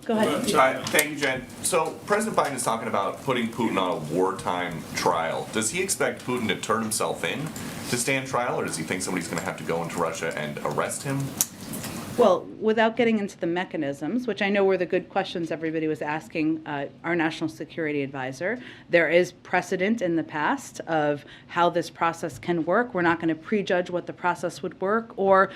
Go ahead. Thank you, Jen. So President Biden is talking about putting Putin on a wartime trial. Does he expect Putin to turn himself in to stand trial, or does he think somebody's going to have to go into Russia and arrest him? Well, without getting into the mechanisms, which I know were the good questions everybody was asking our national security advisor, there is precedent in the past of how this process can work. We're not going to prejudge what the process would work or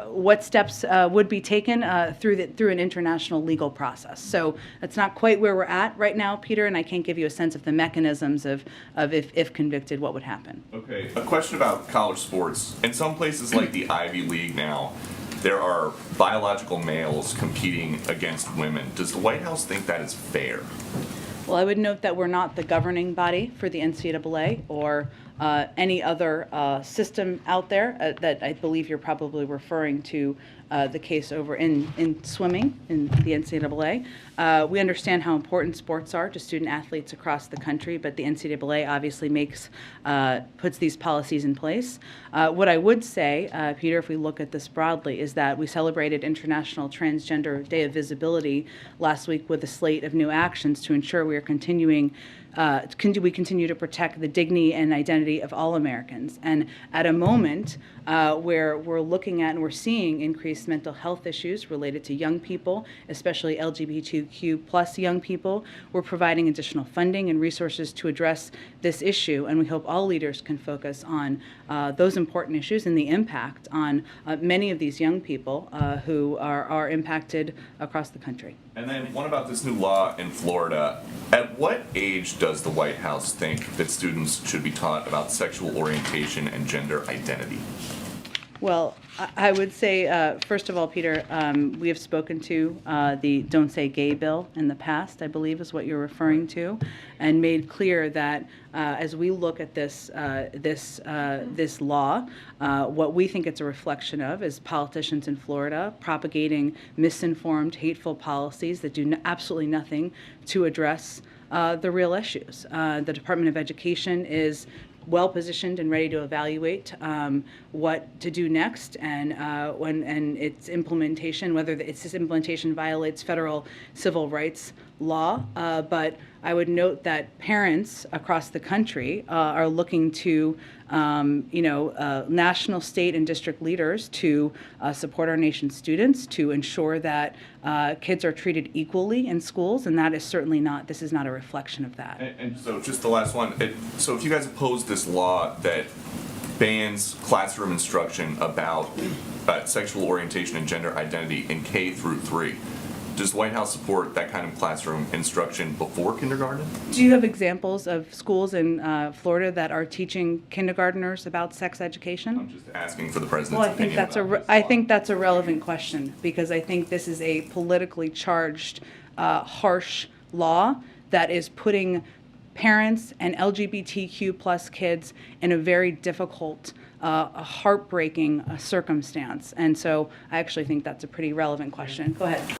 what steps would be taken through an international legal process. So that's not quite where we're at right now, Peter, and I can't give you a sense of the mechanisms of if convicted, what would happen. Okay. A question about college sports. In some places like the Ivy League now, there are biological males competing against women. Does the White House think that is fair? Well, I would note that we're not the governing body for the NCAA or any other system out there that I believe you're probably referring to the case over in swimming in the NCAA. We understand how important sports are to student athletes across the country, but the NCAA obviously puts these policies in place. What I would say, Peter, if we look at this broadly, is that we celebrated International Transgender Day of Visibility last week with a slate of new actions to ensure we are continuing we continue to protect the dignity and identity of all Americans. And at a moment where we're looking at and we're seeing increased mental health issues related to young people, especially LGBTQ plus young people, we're providing additional funding and resources to address this issue. And we hope all leaders can focus on those important issues and the impact on many of these young people who are impacted across the country. And then what about this new law in Florida? At what age does the White House think that students should be taught about sexual orientation and gender identity? Well, I would say, first of all, Peter, we have spoken to the Don't Say Gay bill in the past, I believe is what you're referring to, and made clear that as we look at this law, what we think it's a reflection of is politicians in Florida propagating misinformed, hateful policies that do absolutely nothing to address the real issues. The Department of Education is well positioned and ready to evaluate what to do next, and its implementation, whether its implementation violates federal civil rights law. But I would note that parents across the country are looking to national, state, and district leaders to support our nation's students, to ensure that kids are treated equally in schools, and that is certainly not, this is not a reflection of that. And so just the last one. So if you guys oppose this law that bans classroom instruction about sexual orientation and gender identity in K through 3, does the White House support that kind of classroom instruction before kindergarten? Do you have examples of schools in Florida that are teaching kindergartners about sex education? I'm just asking for the president's opinion. I think that's a relevant question, because I think this is a politically charged, harsh law that is putting parents and LGBTQ plus kids in a very difficult, a heartbreaking circumstance. And so I actually think that's a pretty relevant question. Go ahead.